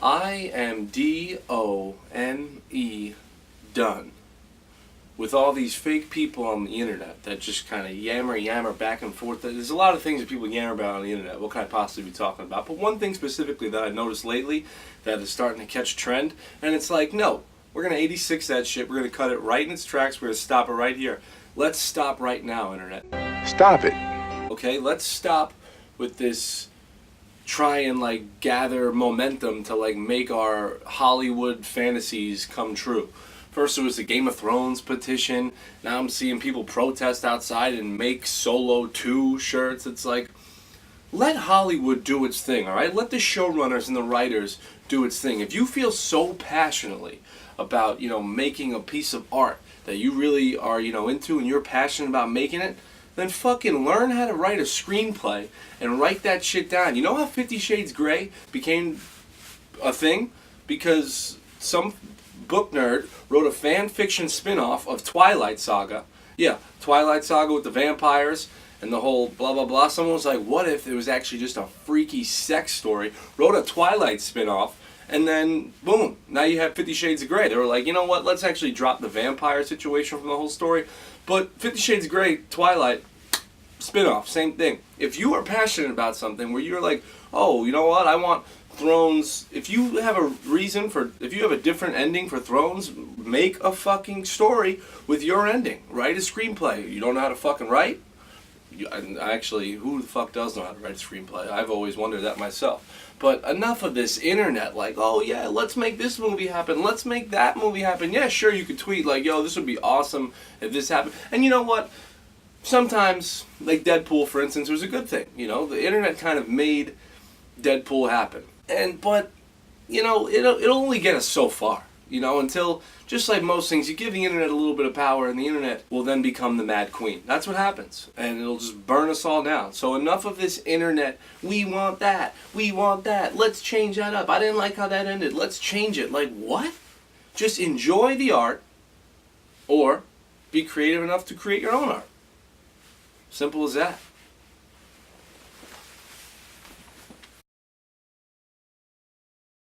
I am done with all these fake people on the internet that just kind of yammer back and forth. There's a lot of things that people yammer about on the internet. What could I possibly be talking about? But one thing specifically that I noticed lately that is starting to catch trend, and it's like, no, we're going to 86 that shit. We're going to cut it right in its tracks. We're going to stop it right here. Let's stop right now, internet. Stop it. Okay, let's stop with this try and like gather momentum to like make our Hollywood fantasies come true. First it was the Game of Thrones petition. Now I'm seeing people protest outside and make Solo 2 shirts. It's like, let Hollywood do its thing, alright? Let the showrunners and the writers do its thing. If you feel so passionately about, making a piece of art that you really are, into and you're passionate about making it, then fucking learn how to write a screenplay and write that shit down. You know how 50 Shades Grey became a thing? Because some book nerd wrote a fan fiction spin-off of Twilight Saga. Yeah, Twilight Saga with the vampires and the whole blah blah blah. Someone was like, what if it was actually just a freaky sex story? Wrote a Twilight spin-off, and then boom, now you have 50 Shades of Grey. They were like, you know what, let's actually drop the vampire situation from the whole story. But 50 Shades of Grey, Twilight, spin-off, same thing. If you are passionate about something where you're like, oh, you know what, I want Thrones, if you have a different ending for Thrones, make a fucking story with your ending. Write a screenplay. You don't know how to fucking write? Actually, who the fuck does know how to write a screenplay? I've always wondered that myself. But enough of this internet, like, oh yeah, let's make this movie happen, let's make that movie happen. Yeah, sure, you could tweet like, yo, this would be awesome if this happened. And you know what? Sometimes, like Deadpool, for instance, was a good thing. The internet kind of made Deadpool happen. But it'll only get us so far, until, just like most things, you give the internet a little bit of power and the internet will then become the mad queen. That's what happens. And it'll just burn us all down. So enough of this internet, we want that, let's change that up. I didn't like how that ended, let's change it. Like, what? Just enjoy the art, or be creative enough to create your own art. Simple as that.